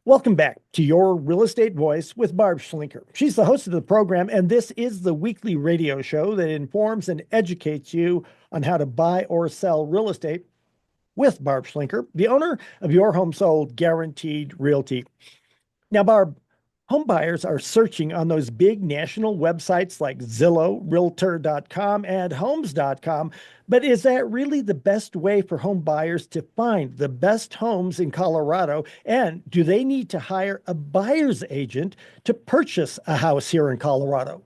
Welcome back to Your Real Estate Voice with Barb Schlinker. She's the host of the program, and this is the weekly radio show that informs and educates you on how to buy or sell real estate with Barb Schlinker, the owner of Your Home Sold Guaranteed Realty. Now, Barb, home buyers are searching on those big national websites like Zillow, Realtor.com, and Homes.com. But is that really the best way for home buyers to find the best homes in Colorado? And do they need to hire a buyer's agent to purchase a house here in Colorado?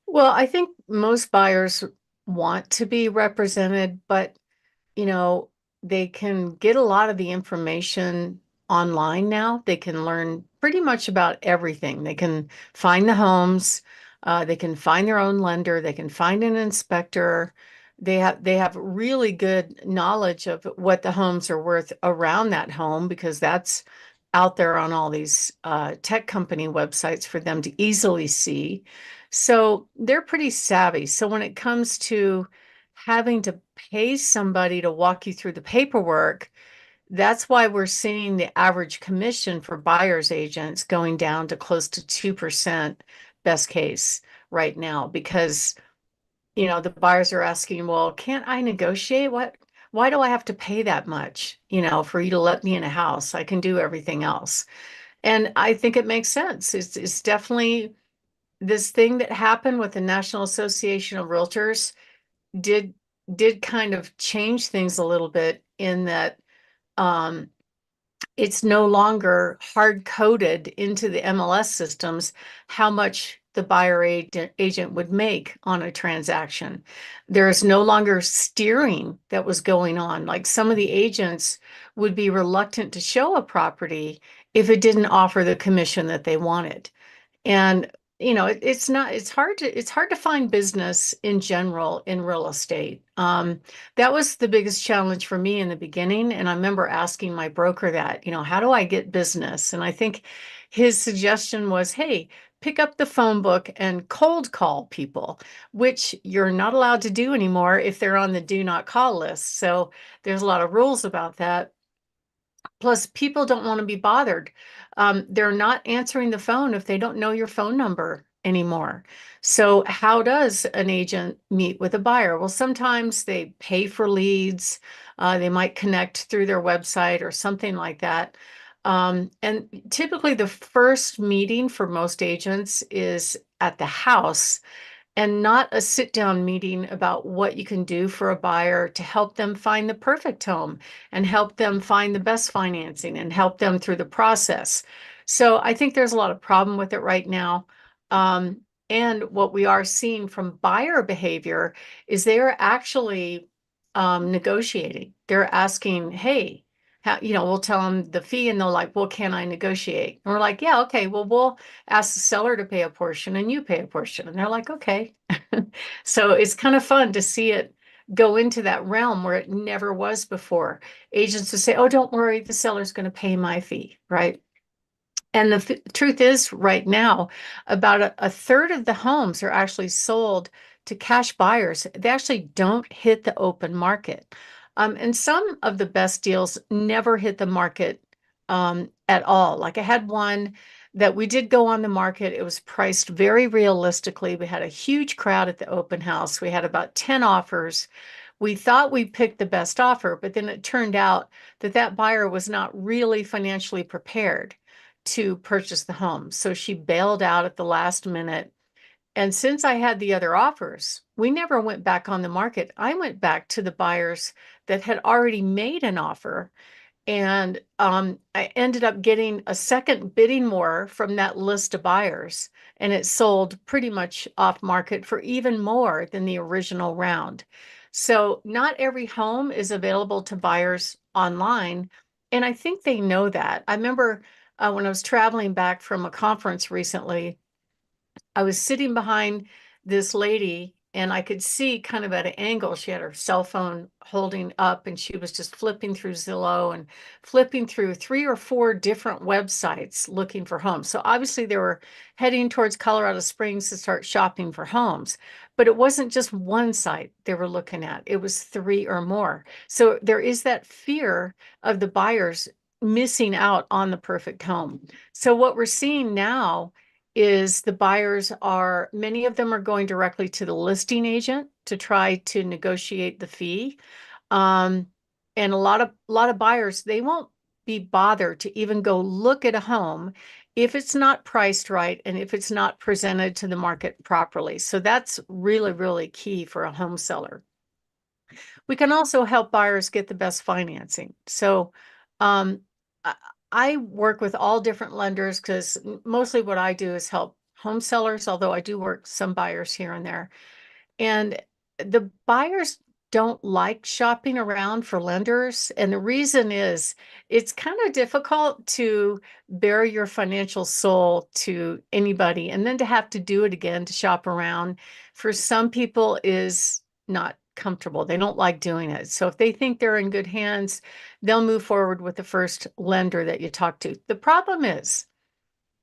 Well, I think most buyers want to be represented, but you know, they can get a lot of the information online now. They can learn pretty much about everything. They can find the homes, they can find their own lender, they can find an inspector. They have really good knowledge of what the homes are worth around that home because that's out there on all these tech company websites for them to easily see. So they're pretty savvy. So when it comes to having to pay somebody to walk you through the paperwork, that's why we're seeing the average commission for buyer's agents going down to close to 2% best case right now because the buyers are asking, well, can't I negotiate? Why do I have to pay that much, for you to let me in a house? I can do everything else. And I think it makes sense. It's definitely this thing that happened with the National Association of Realtors did did kind of change things a little bit in that um, it's no longer hard coded into the MLS systems how much the buyer agent would make on a transaction. There is no longer steering that was going on. Like some of the agents would be reluctant to show a property if it didn't offer the commission that they wanted. And it's hard to find business in general in real estate. That was the biggest challenge for me in the beginning. And I remember asking my broker that, how do I get business? And I think his suggestion was, hey, pick up the phone book and cold call people, which you're not allowed to do anymore if they're on the do not call list. So there's a lot of rules about that. Plus, people don't want to be bothered. They're not answering the phone if they don't know your phone number anymore. So, how does an agent meet with a buyer? Well, sometimes they pay for leads. They might connect through their website or something like that. And typically, the first meeting for most agents is at the house and not a sit down meeting about what you can do for a buyer to help them find the perfect home and help them find the best financing and help them through the process. So I think there's a lot of problem with it right now. And what we are seeing from buyer behavior is they are actually negotiating. They're asking, hey, we'll tell them the fee and they're like, well, can I negotiate? And we're like, yeah, okay, well, we'll ask the seller to pay a portion and you pay a portion. And they're like, okay. So it's kind of fun to see it go into that realm where it never was before. Agents would say, oh, don't worry, the seller's going to pay my fee, right? And the truth is, right now, about a third of the homes are actually sold to cash buyers. They actually don't hit the open market. And some of the best deals never hit the market at all. Like I had one that we did go on the market. It was priced very realistically. We had a huge crowd at the open house. We had about 10 offers. We thought we picked the best offer, but then it turned out that that buyer was not really financially prepared to purchase the home. So she bailed out at the last minute. And since I had the other offers, we never went back on the market. I went back to the buyers that had already made an offer. And I ended up getting a second bidding more from that list of buyers. And it sold pretty much off market for even more than the original round. So not every home is available to buyers online. And I think they know that. I remember when I was traveling back from a conference recently, I was sitting behind this lady and I could see kind of at an angle, she had her cell phone holding up and she was just flipping through Zillow and flipping through 3 or 4 different websites looking for homes. So obviously they were heading towards Colorado Springs to start shopping for homes, but it wasn't just one site they were looking at, it was 3 or more. So there is that fear of the buyers missing out on the perfect home. So what we're seeing now is the buyers are, many of them are going directly to the listing agent to try to negotiate the fee. Um, and a lot of buyers, they won't be bothered to even go look at a home if it's not priced right and if it's not presented to the market properly. So that's really, really key for a home seller. We can also help buyers get the best financing. So um, I I work with all different lenders because mostly what I do is help home sellers, although I do work some buyers here and there. And the buyers don't like shopping around for lenders. And the reason is it's kind of difficult to bare your financial soul to anybody and then to have to do it again to shop around for some people is not comfortable. They don't like doing it. So if they think they're in good hands, they'll move forward with the first lender that you talk to. The problem is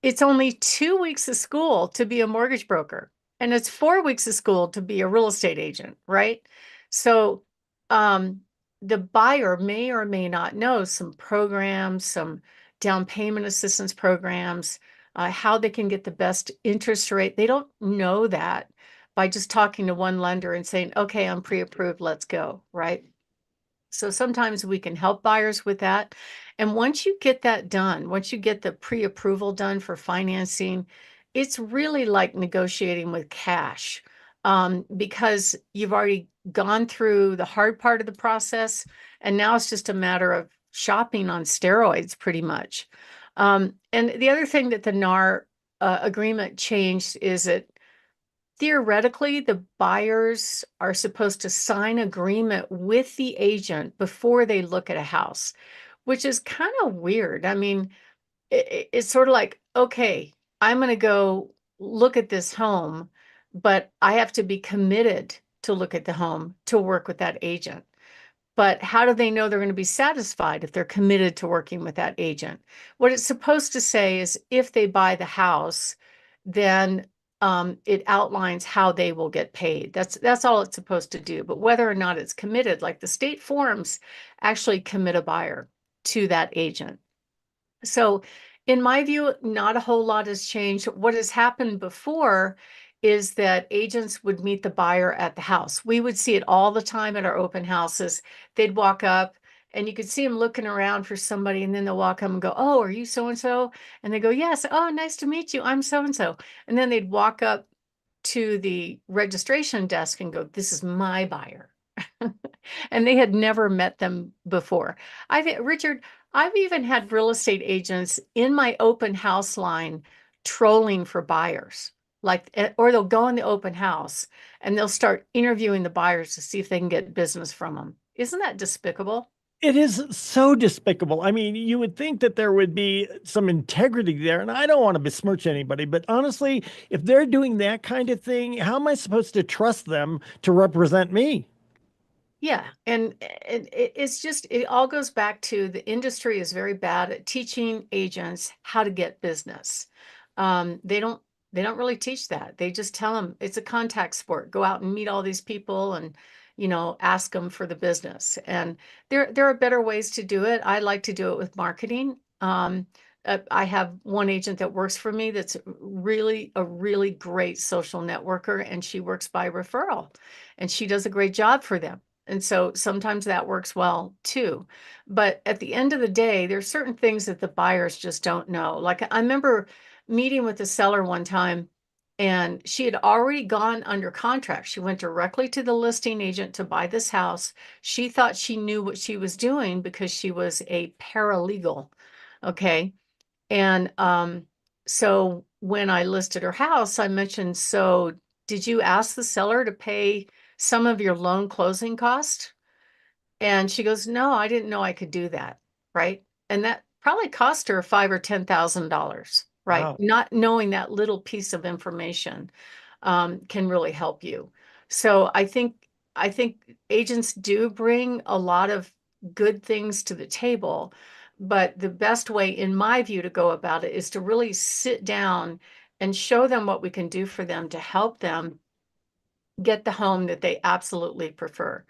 it's only 2 weeks of school to be a mortgage broker, and it's 4 weeks of school to be a real estate agent, right? So um, the buyer may or may not know some programs, some down payment assistance programs, how they can get the best interest rate. They don't know that by just talking to one lender and saying, okay, I'm pre-approved, let's go, right? So sometimes we can help buyers with that. And once you get that done, once you get the pre-approval done for financing, it's really like negotiating with cash because you've already gone through the hard part of the process. And now it's just a matter of shopping on steroids, pretty much. And the other thing that the NAR agreement changed is that theoretically, the buyers are supposed to sign agreement with the agent before they look at a house, which is kind of weird. I mean, it's sort of like, okay, I'm going to go look at this home, but I have to be committed to look at the home to work with that agent. But how do they know they're going to be satisfied if they're committed to working with that agent? What it's supposed to say is if they buy the house, then it outlines how they will get paid. That's all it's supposed to do. But whether or not it's committed, like the state forms actually commit a buyer to that agent. So, in my view, not a whole lot has changed. What has happened before is that agents would meet the buyer at the house. We would see it all the time at our open houses. They'd walk up and you could see them looking around for somebody, and then they'll walk up and go, "Oh, are you so and so?" And they go, "Yes. Oh, nice to meet you. I'm so and so." And then they'd walk up to the registration desk and go, "This is my buyer." And they had never met them before. I think, Richard, I've even had real estate agents in my open house line trolling for buyers. Like, or they'll go in the open house and they'll start interviewing the buyers to see if they can get business from them. Isn't that despicable? It is so despicable. I mean, you would think that there would be some integrity there, and I don't want to besmirch anybody, but honestly, if they're doing that kind of thing, how am I supposed to trust them to represent me? Yeah, and it's just it all goes back to the industry is very bad at teaching agents how to get business. They don't really teach that. They just tell them it's a contact sport. Go out and meet all these people and ask them for the business. And there are better ways to do it. I like to do it with marketing. I have one agent that works for me that's really a really great social networker, and she works by referral, and she does a great job for them. And so sometimes that works well too. But at the end of the day, there's certain things that the buyers just don't know. Like I remember meeting with the seller one time and she had already gone under contract. She went directly to the listing agent to buy this house. She thought she knew what she was doing because she was a paralegal. Okay. And so when I listed her house, I mentioned, so did you ask the seller to pay some of your loan closing costs? And she goes, no, I didn't know I could do that. Right. And that probably cost her five or $10,000. Right. Wow. Not knowing that little piece of information can really help you. So I think agents do bring a lot of good things to the table, but the best way, in my view, to go about it is to really sit down and show them what we can do for them to help them get the home that they absolutely prefer.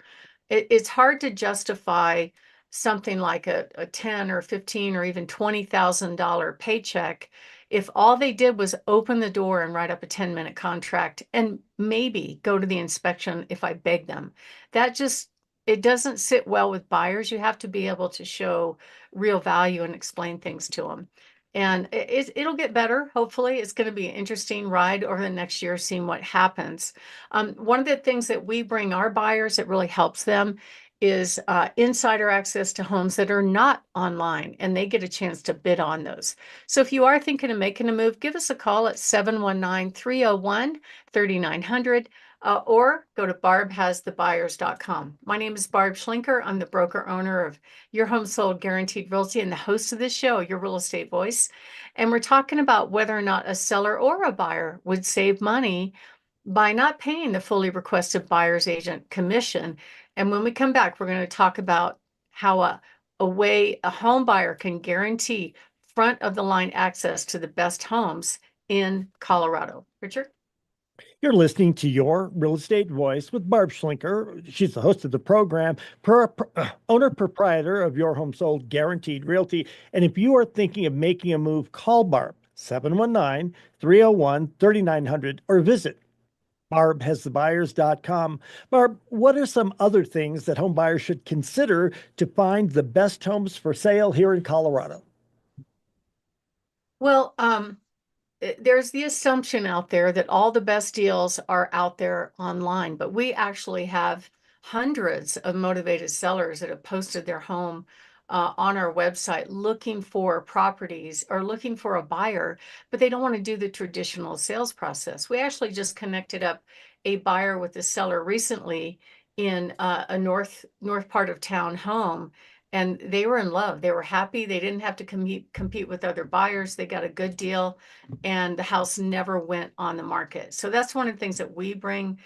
It's hard to justify something like a 10 or 15 or even $20,000 paycheck, if all they did was open the door and write up a 10-minute contract and maybe go to the inspection if I beg them, that just, it doesn't sit well with buyers. You have to be able to show real value and explain things to them. And it'll get better. Hopefully, it's going to be an interesting ride over the next year, seeing what happens. One of the things that we bring our buyers that really helps them is insider access to homes that are not online, and they get a chance to bid on those. So if you are thinking of making a move, give us a call at 719-301-3900 or go to barbhasthebuyers.com. My name is Barb Schlinker. I'm the broker owner of Your Home Sold Guaranteed Realty and the host of this show, Your Real Estate Voice. And we're talking about whether or not a seller or a buyer would save money by not paying the fully requested buyer's agent commission. And when we come back, we're going to talk about how a way a home buyer can guarantee front of the line access to the best homes in Colorado. Richard? You're listening to Your Real Estate Voice with Barb Schlinker. She's the host of the program, owner proprietor of Your Home Sold Guaranteed Realty. And if you are thinking of making a move, call Barb 719-301-3900 or visit barbhasthebuyers.com. Barb, what are some other things that home buyers should consider to find the best homes for sale here in Colorado? Well, there's the assumption out there that all the best deals are out there online, but we actually have hundreds of motivated sellers that have posted their home on our website looking for properties or looking for a buyer, but they don't want to do the traditional sales process. We actually just connected up a buyer with a seller recently in a north part of town home, and they were in love. They were happy. They didn't have to compete with other buyers. They got a good deal, and the house never went on the market. So that's one of the things that we bring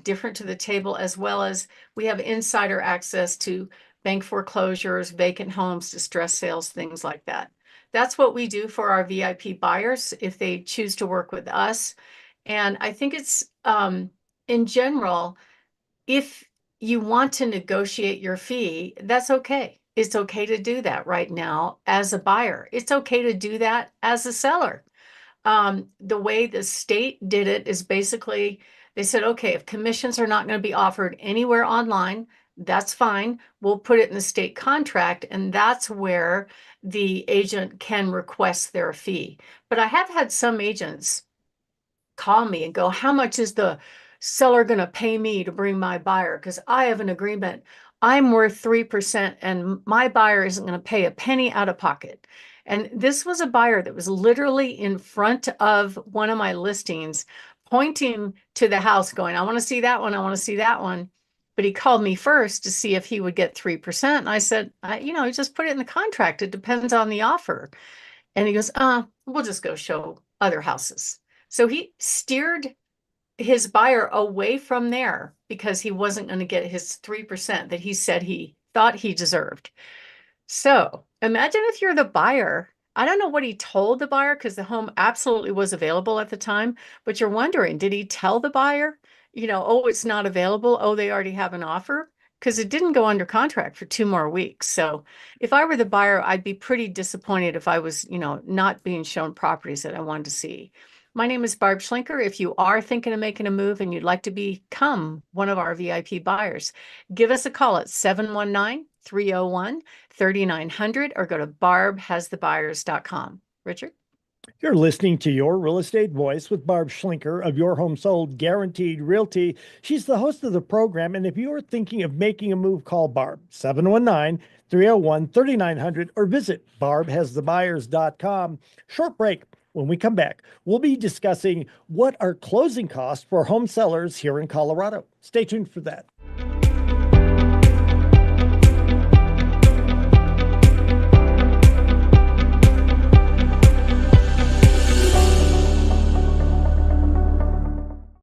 different to the table, as well as we have insider access to bank foreclosures, vacant homes, distress sales, things like that. That's what we do for our VIP buyers if they choose to work with us. And I think it's in general, if you want to negotiate your fee, that's okay. It's okay to do that right now as a buyer. It's okay to do that as a seller. The way the state did it is basically they said, okay, if commissions are not going to be offered anywhere online, that's fine. We'll put it in the state contract, and that's where the agent can request their fee. But I have had some agents call me and go, how much is the seller going to pay me to bring my buyer? Because I have an agreement. I'm worth 3% and my buyer isn't going to pay a penny out of pocket. And this was a buyer that was literally in front of one of my listings, pointing to the house going, I want to see that one. I want to see that one. But he called me first to see if he would get 3%. And I said, just put it in the contract. It depends on the offer. And he goes, we'll just go show other houses. So he steered his buyer away from there because he wasn't going to get his 3% that he said he thought he deserved. So imagine if you're the buyer. I don't know what he told the buyer because the home absolutely was available at the time, but you're wondering, did he tell the buyer, oh, it's not available. Oh, they already have an offer? Because it didn't go under contract for 2 more weeks. So if I were the buyer, I'd be pretty disappointed if I was, not being shown properties that I wanted to see. My name is Barb Schlinker. If you are thinking of making a move and you'd like to become one of our VIP buyers, give us a call at 719-301-3900 or go to barbhasthebuyers.com. Richard? You're listening to Your Real Estate Voice with Barb Schlinker of Your Home Sold Guaranteed Realty. She's the host of the program, and if you're thinking of making a move, call Barb 719-301-3900 or visit barbhasthebuyers.com. Short break. When we come back, we'll be discussing what are closing costs for home sellers here in Colorado. Stay tuned for that.